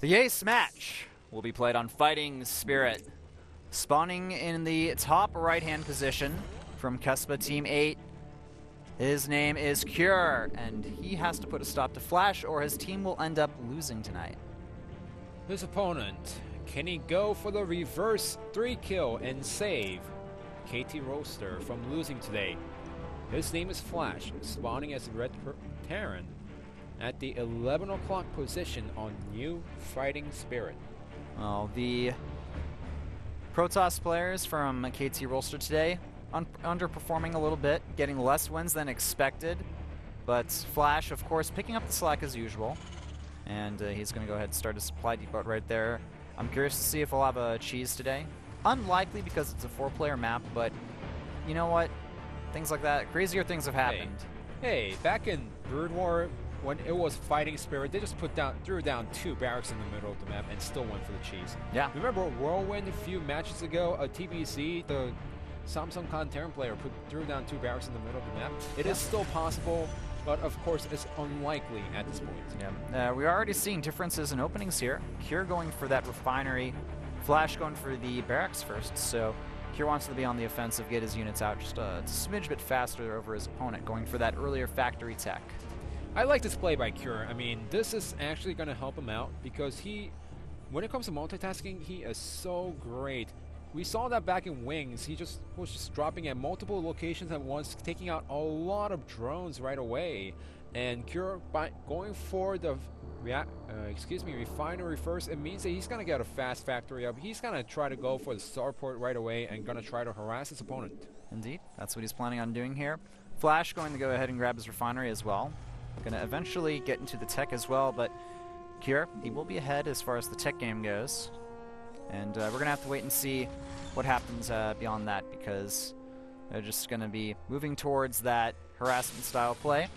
The ace match will be played on Fighting Spirit. Spawning in the top right-hand position from Kespa Team 8. His name is Cure, and he has to put a stop to Flash or his team will end up losing tonight. His opponent, can he go for the reverse 3-kill and save KT Roaster from losing today? His name is Flash, spawning as Red Terran at the 11 o'clock position on New Fighting Spirit. Well, the Protoss players from KT Roaster today underperforming a little bit, getting less wins than expected, but Flash, of course, picking up the slack as usual, and he's going to go ahead and start a supply depot right there. I'm curious to see if we'll have a cheese today. Unlikely because it's a 4-player map, but you know what? Things like that, crazier things have happened. Hey, back in Brood War, when it was Fighting Spirit, they just threw down 2 barracks in the middle of the map and still went for the cheese. Yeah. Remember Whirlwind a few matches ago, a TBC, the Samsung Con Terran player threw down 2 barracks in the middle of the map. It is still possible, but of course it's unlikely at this point. Yeah. We're already seeing differences in openings here. Cure going for that refinery, Flash going for the barracks first, so Cure wants to be on the offensive, get his units out just a smidge bit faster over his opponent, going for that earlier factory tech. I like this play by Cure. I mean, this is actually going to help him out because when it comes to multitasking, he is so great. We saw that back in Wings. He was just dropping at multiple locations at once, taking out a lot of drones right away. And Cure, by going for the refinery first, it means that he's going to get a fast factory up. He's going to try to go for the starport right away and going to try to harass his opponent. Indeed, that's what he's planning on doing here. Flash going to go ahead and grab his refinery as well. Going to eventually get into the tech as well, but Cure, he will be ahead as far as the tech game goes. And we're going to have to wait and see what happens beyond that, because they're just going to be moving towards that harassment style play.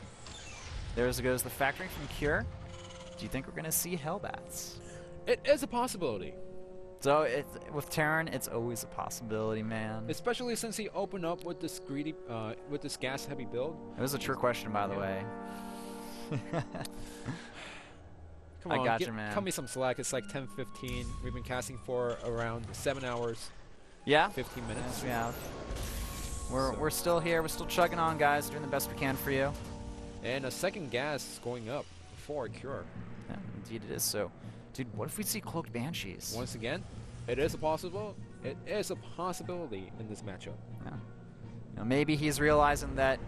There goes the factory from Cure. Do you think we're going to see Hellbats? It is a possibility. So with Terran, it's always a possibility, man. Especially since he opened up with this greedy, with this gas-heavy build. It was a true question, by the way. Come on, I got you, man. Cut me some slack. It's like 10:15. We've been casting for around 7 hours. Yeah. 15 minutes. Yes, we have. We're still here. We're still chugging on, guys. Doing the best we can for you. And a second gas is going up for Cure. Yeah, indeed it is. So, dude, what if we see Cloaked Banshees? Once again, it is a possibility in this matchup. Yeah. Now, maybe he's realizing that,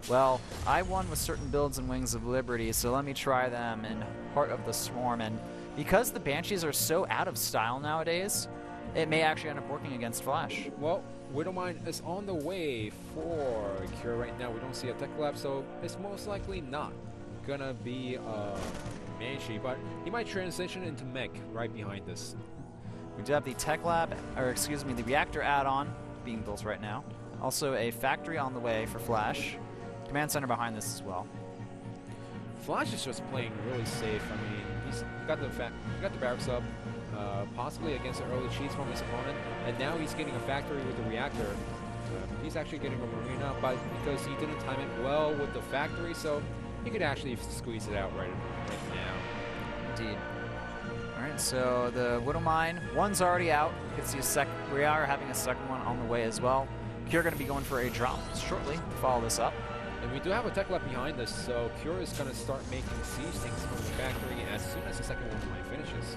well, I won with certain builds in Wings of Liberty, so let me try them in Heart of the Swarm. And because the Banshees are so out of style nowadays, it may actually end up working against Flash. Well, Widowmine is on the way for Cure right now. We don't see a tech lab, so it's most likely not gonna be a Banshee, but he might transition into mech right behind this. We do have the tech lab, or excuse me, the reactor add-on being built right now. Also a factory on the way for Flash. Command center behind this as well. Flash is just playing really safe. I mean, he's got the barracks up, possibly against an early cheese from his opponent, and now he's getting a factory with the reactor. He's actually getting a marina, but because he didn't time it well with the factory, so he could actually squeeze it out right now. Indeed. All right, so the Widowmine, one's already out. You can see we are having a second one on the way as well. Cure going to be going for a drop shortly to follow this up. And we do have a tech lab behind us, so Cure is going to start making siege things from the factory as soon as the second one finishes.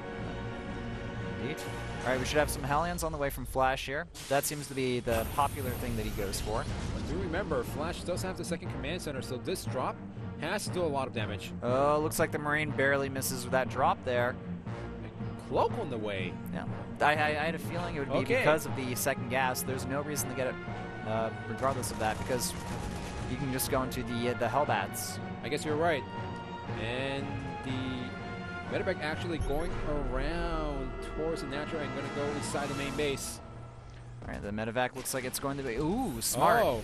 Indeed. All right, we should have some Hellions on the way from Flash here. That seems to be the popular thing that he goes for. But do remember, Flash does have the second command center, so this drop has to do a lot of damage. Oh, looks like the Marine barely misses with that drop there. And Cloak on the way. Yeah, I had a feeling it would be because of the second gas. There's no reason to get it regardless of that, because you can just go into the Hellbats. I guess you're right. And the Medevac actually going around towards the natural and going to go inside the main base. All right, the Medevac looks like it's going to be... Ooh, smart. Oh,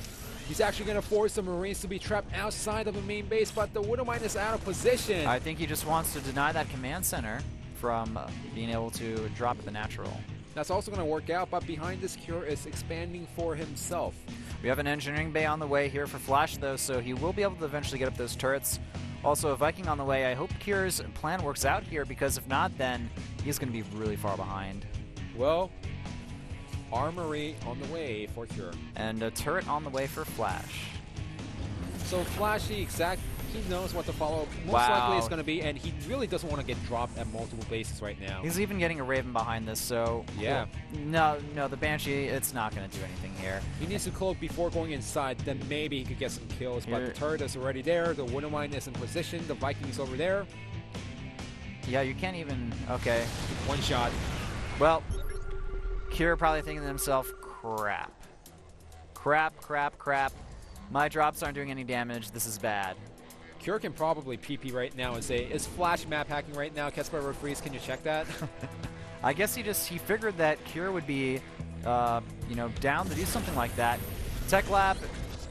he's actually going to force the Marines to be trapped outside of the main base, but the Widowmine is out of position. I think he just wants to deny that command center from being able to drop at the natural. That's also going to work out, but behind this, Cure is expanding for himself. We have an engineering bay on the way here for Flash, though, so he will be able to eventually get up those turrets. Also, a Viking on the way. I hope Kier's plan works out here, because if not, then he's going to be really far behind. Well, Armory on the way for Kier. And a turret on the way for Flash. So Flash, he knows what the follow most likely is going to be, and he really doesn't want to get dropped at multiple bases right now. He's even getting a Raven behind this, so... Yeah. Well, no, the Banshee, it's not going to do anything here. He needs to cloak before going inside, then maybe he could get some kills, but the turret is already there, the Widow Mine is in position, the Viking is over there. Yeah, you can't even... Okay. One shot. Well, Kier probably thinking to himself, crap. Crap. My drops aren't doing any damage, this is bad. Kier can probably PP right now and say, is Flash map hacking right now? Kesper Refreeze, can you check that? I guess he figured that Kier would be, down to do something like that. Tech Lab,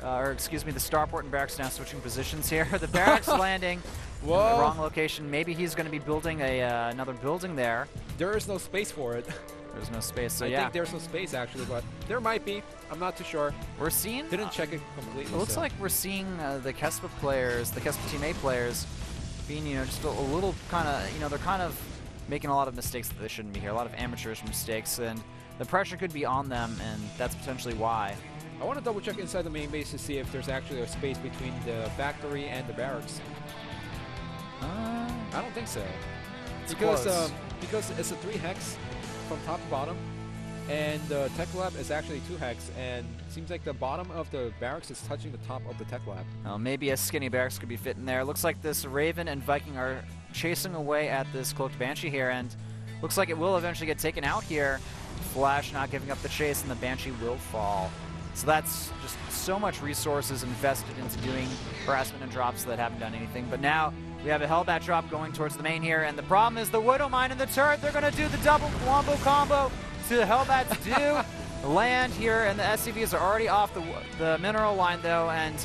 or excuse me, the Starport and Barracks now switching positions here. The Barracks landing in the wrong location. Maybe he's going to be building another building there. There is no space for it. There's no space, so I think there's no space actually, but there might be. I'm not too sure. We're seeing... Didn't check it completely. It looks like we're seeing the Kespa players, the Kespa Team A players, being, just a little kind of, they're kind of making a lot of mistakes that they shouldn't be here. A lot of amateurish mistakes, and the pressure could be on them, and that's potentially why. I want to double check inside the main base to see if there's actually a space between the factory and the barracks. I don't think so. Because it's a 3 hex from top to bottom, and the Tech Lab is actually 2 hex, and it seems like the bottom of the barracks is touching the top of the Tech Lab. Maybe a skinny barracks could be fitting there. Looks like this Raven and Viking are chasing away at this Cloaked Banshee here, and looks like it will eventually get taken out here. Flash not giving up the chase, and the Banshee will fall. So that's just so much resources invested into doing harassment and drops that haven't done anything. But now we have a Hellbat drop going towards the main here, and the problem is the Widow Mine and the turret. They're going to do the double wombo combo to the Hellbats do land here, and the SCVs are already off the mineral line though, and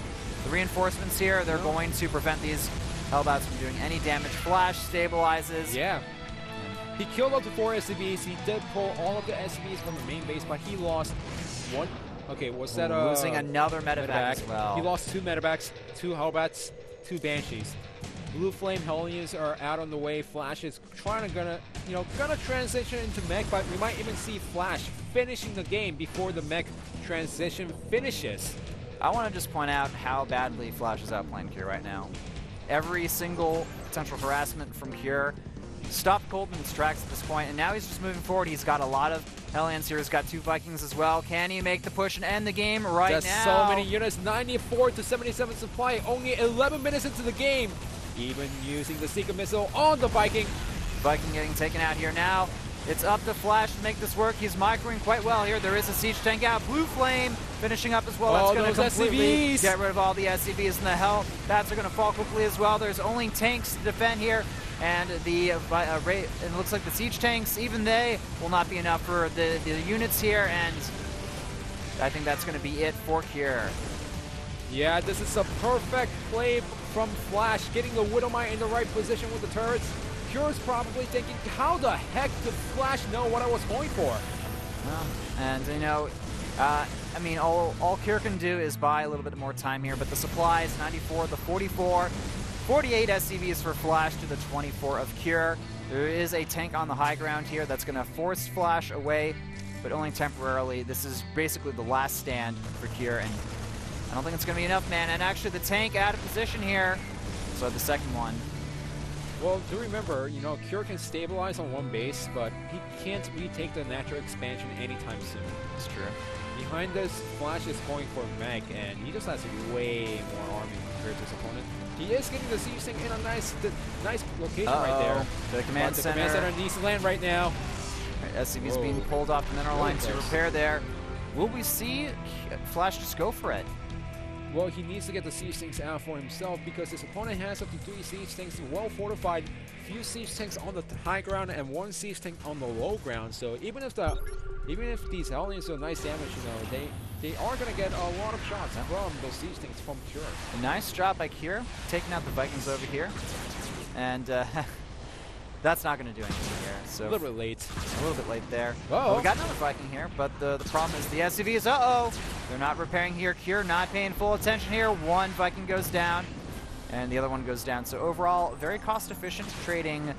the reinforcements here, they're going to prevent these Hellbats from doing any damage. Flash stabilizes. Yeah. He killed up to 4 SCVs. He did pull all of the SCVs from the main base, but he lost one. Okay, was that losing another medevac as well? He lost 2 medevacs, 2 Hellbats, 2 Banshees. Blue Flame Hellions are out on the way. Flash is gonna transition into mech, but we might even see Flash finishing the game before the mech transition finishes. I want to just point out how badly Flash is outplaying Kier right now. Every single potential harassment from Kier stopped Coldman and Strax at this point, and now he's just moving forward. He's got a lot of Hellions here. He's got 2 Vikings as well. Can he make the push and end the game right now? Just so many units, 94 to 77 supply, only 11 minutes into the game. Even using the Seeker Missile on the Viking. Viking getting taken out here now. It's up to Flash to make this work. He's microing quite well here. There is a siege tank out. Blue Flame finishing up as well. That's going to completely get rid of all the SCVs, and the Hellbats are going to fall quickly as well. There's only tanks to defend here, and it looks like the siege tanks, even they will not be enough for the units here, and I think that's going to be it for Kier. Yeah, this is a perfect play from Flash, getting the Widow Mine in the right position with the turrets. Kier's probably thinking, how the heck did Flash know what I was going for? And I mean, all Kier can do is buy a little bit more time here, but the supplies, 94, the 44, 48 SCVs for Flash to the 24 of Kier. There is a tank on the high ground here that's going to force Flash away, but only temporarily. This is basically the last stand for Kier, and I don't think it's going to be enough, man. And actually the tank out of position here, so the second one. Well, do remember, Kier can stabilize on one base, but he can't retake the natural expansion anytime soon. That's true. Behind this, Flash is going for mech, and he just has way more army compared to his opponent. He is getting the siege thing in a nice location right there. The command center needs to land right now. SCV's being pulled off the mineral line to repair there. Will we see Flash just go for it? Well, he needs to get the siege tanks out for himself because his opponent has up to 3 siege tanks, well fortified, few siege tanks on the high ground and 1 siege tank on the low ground. So even if these Hellions do nice damage, they are going to get a lot of shots from those siege tanks from Kier. A nice job by Kier, taking out the Vikings over here, and that's not going to do anything here. So a little bit late. A little bit late there. Well, we got another Viking here, but the problem is the SCVs, they're not repairing here. Kier not paying full attention here. 1 Viking goes down, and the other one goes down. So overall, very cost efficient, trading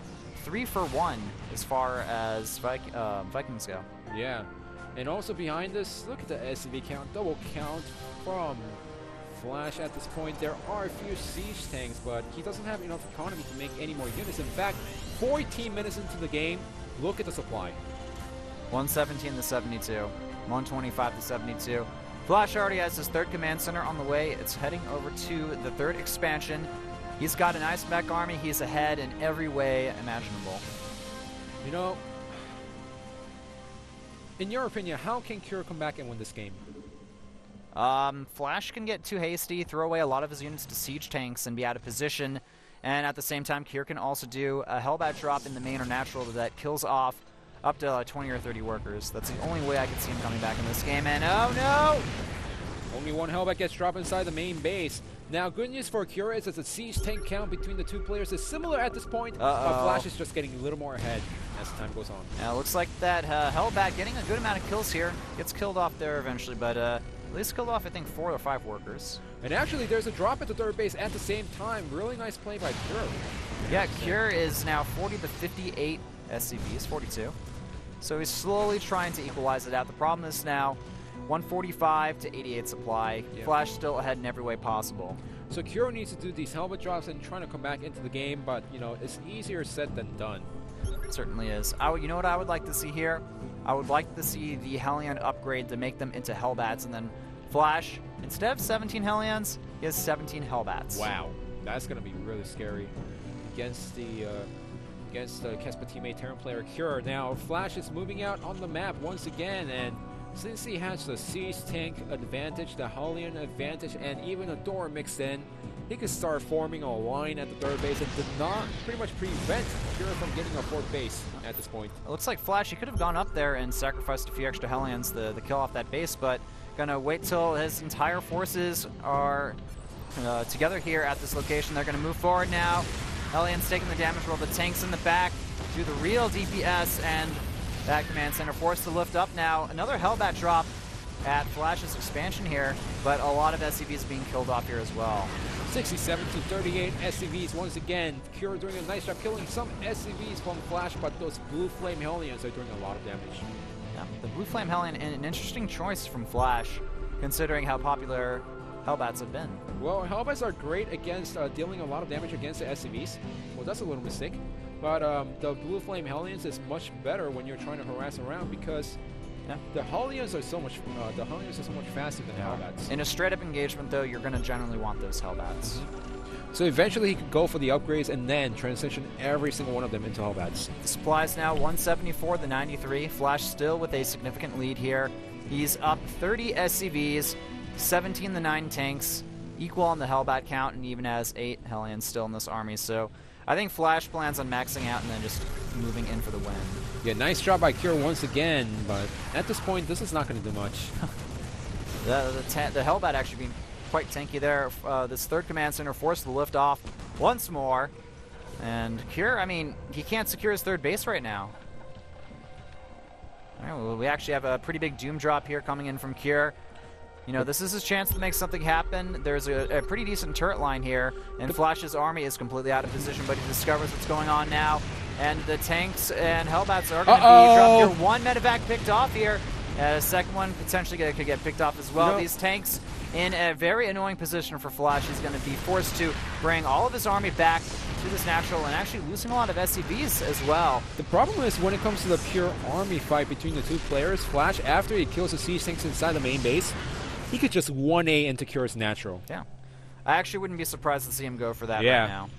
3 for 1 as far as Vikings go. Yeah, and also behind this, look at the SCV count, double count from Flash at this point. There are a few siege tanks, but he doesn't have enough economy to make any more units. In fact, 14 minutes into the game, look at the supply. 117 to 72, 125 to 72. Flash already has his 3rd command center on the way. It's heading over to the 3rd expansion. He's got a nice mech army. He's ahead in every way imaginable. You know, in your opinion, how can Cure come back and win this game? Flash can get too hasty, throw away a lot of his units to siege tanks and be out of position. And at the same time, Cure can also do a Hellbat drop in the main or natural that kills off up to 20 or 30 workers. That's the only way I could see him coming back in this game, and oh no! Only one Hellbat gets dropped inside the main base. Now, good news for Cure is that the siege tank count between the two players is similar at this point, but Flash is just getting a little more ahead as time goes on. Now, it looks like that Hellbat getting a good amount of kills here. Gets killed off there eventually, but at least killed off, I think, 4 or 5 workers. And actually, there's a drop at the 3rd base at the same time. Really nice play by Cure. Yeah, Cure is now 40 to 58 SCVs, 42. So he's slowly trying to equalize it out. The problem is now 145 to 88 supply. Yep. Flash still ahead in every way possible. So Cure needs to do these helmet drops and trying to come back into the game, but you know, it's easier said than done. It certainly is. You know what I would like to see here? I would like to see the Hellion upgrade to make them into Hellbats, and then Flash, instead of 17 Hellions, he has 17 Hellbats. Wow, that's going to be really scary against the Kespa teammate Terran player Cure. Now, Flash is moving out on the map once again, and since he has the siege tank advantage, the Hellion advantage, and even a door mixed in, he could start forming a line at the 3rd base and did not pretty much prevent Cure from getting a 4th base at this point. It looks like Flash, he could have gone up there and sacrificed a few extra Hellions to kill off that base, but gonna wait till his entire forces are together here at this location. They're gonna move forward now. Hellion's taking the damage while the tanks in the back do the real DPS, and that command center forced to lift up now. Another Hellbat drop at Flash's expansion here, but a lot of SCVs being killed off here as well. 67 to 38 SCVs once again. Cure doing a nice job killing some SCVs from Flash, but those Blue Flame Hellions are doing a lot of damage. Yeah, the Blue Flame Hellion, an interesting choice from Flash, considering how popular Hellbats have been. Well, Hellbats are great against dealing a lot of damage against the SCVs. Well, that's a little mistake. But the Blue Flame Hellions is much better when you're trying to harass around, because the Hellions are so much faster than Hellbats. In a straight-up engagement, though, you're going to generally want those Hellbats. So eventually he could go for the upgrades and then transition every single one of them into Hellbats. The supplies now 174 to 93. Flash still with a significant lead here. He's up 30 SCVs, 17 to 9 tanks, equal on the Hellbat count, and even has 8 Hellions still in this army. So I think Flash plans on maxing out and then just moving in for the win. Yeah, nice job by Cure once again, but at this point, this is not going to do much. the Hellbat actually being quite tanky there. This 3rd command center forced to lift off once more. And Cure, I mean, he can't secure his 3rd base right now. All right, well, we actually have a pretty big Doom drop here coming in from Cure. You know, this is his chance to make something happen. There's a pretty decent turret line here, and Flash's army is completely out of position, but he discovers what's going on now. And the tanks and Hellbats are going to be dropped here. 1 medevac picked off here. Second one potentially could get picked off as well. You know, these tanks in a very annoying position for Flash. He's going to be forced to bring all of his army back to this natural and actually losing a lot of SCVs as well. The problem is when it comes to the pure army fight between the two players, Flash, after he kills the siege tanks inside the main base, he could just 1A into Cure's natural. Yeah. I actually wouldn't be surprised to see him go for that right now.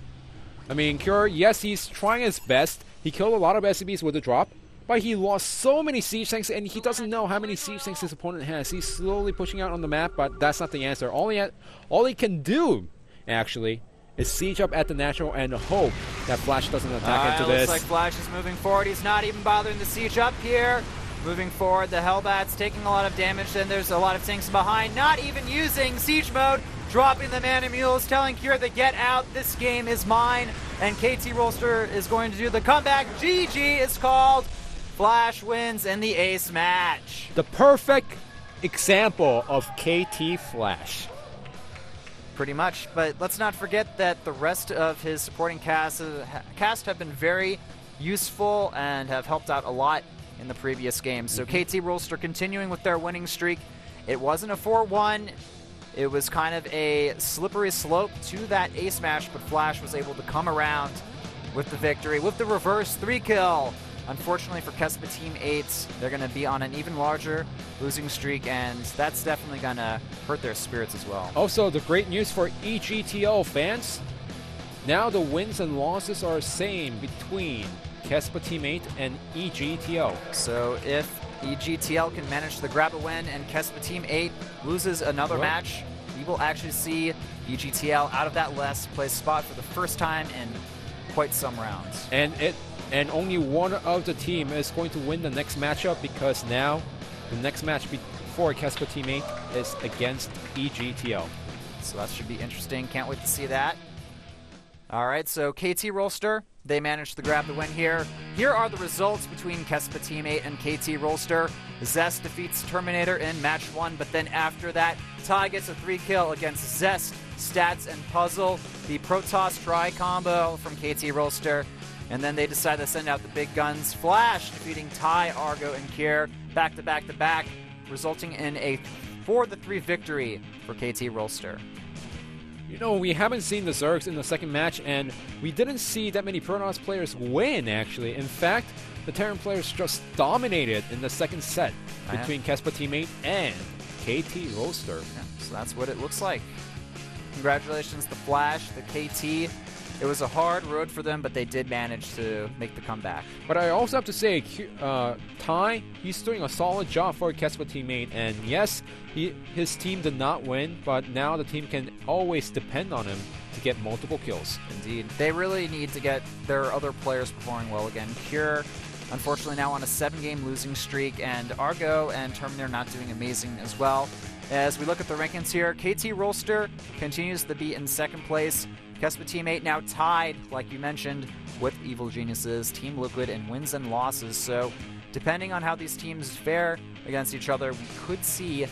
I mean, Cure, yes, he's trying his best. He killed a lot of SCVs with the drop, but he lost so many siege tanks, and he doesn't know how many siege tanks his opponent has. He's slowly pushing out on the map, but that's not the answer. All he can do, actually, is siege up at the natural and hope that Flash doesn't attack into this. Looks like Flash is moving forward. He's not even bothering to siege up here. Moving forward, the Hellbat's taking a lot of damage, and there's a lot of tanks behind, not even using siege mode, dropping the mana mules, telling Cure to get out, this game is mine, and KT Rolster is going to do the comeback. GG is called. Flash wins in the ace match. The perfect example of KT Flash. Pretty much, but let's not forget that the rest of his supporting cast have been very useful and have helped out a lot in the previous game. So KT Rolster continuing with their winning streak. It wasn't a 4-1. It was kind of a slippery slope to that ace match, but Flash was able to come around with the victory, with the reverse 3-kill. Unfortunately for Kespa Team 8, they're going to be on an even larger losing streak, and that's definitely going to hurt their spirits as well. Also, the great news for EGTL fans, now the wins and losses are the same between Kespa Team 8 and EGTL. So if EGTL can manage to grab a win and Kespa Team 8 loses another match, we will actually see EGTL out of that last place spot for the first time in quite some rounds. And only one of the team is going to win the next matchup, because now the next match before Kespa Team 8 is against EGTL. So that should be interesting. Can't wait to see that. All right, so KT Rolster, they managed to grab the win here. Here are the results between Kespa Team 8 and KT Rolster. Zest defeats Terminator in match 1, but then after that, Ty gets a 3-kill against Zest, Stats, and Puzzle, the Protoss tri-combo from KT Rolster. And then they decide to send out the big guns. Flash defeating Ty, Argo, and Kier back-to-back-to-back, resulting in a 4-3 victory for KT Rolster. You know, we haven't seen the Zergs in the second match, and we didn't see that many Protoss players win, actually. In fact, the Terran players just dominated in the second set between Kespa Team 8 and KT Rolster. Yeah, so that's what it looks like. Congratulations to Flash, the KT. It was a hard road for them, but they did manage to make the comeback. But I also have to say, Ty, he's doing a solid job for Kespa Team 8. And yes, his team did not win, but now the team can always depend on him to get multiple kills. Indeed. They really need to get their other players performing well again. Cure, unfortunately, now on a 7-game losing streak, and Argo and Terminator not doing amazing as well. As we look at the rankings here, KT Rolster continues to be in second place. Kespa Team 8 now tied, like you mentioned, with Evil Geniuses, Team Liquid, and wins and losses. So, depending on how these teams fare against each other, we could see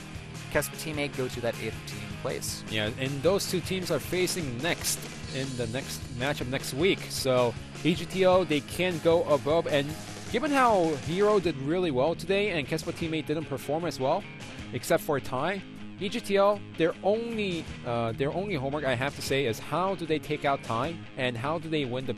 Kespa Team 8 go to that 8th team place. Yeah, and those two teams are facing next in the next matchup next week. So, EGTO, they can go above. And given how Hero did really well today and Kespa Team 8 didn't perform as well, except for Ty, EGTL, their only homework, I have to say, is how do they take out Ty and how do they win the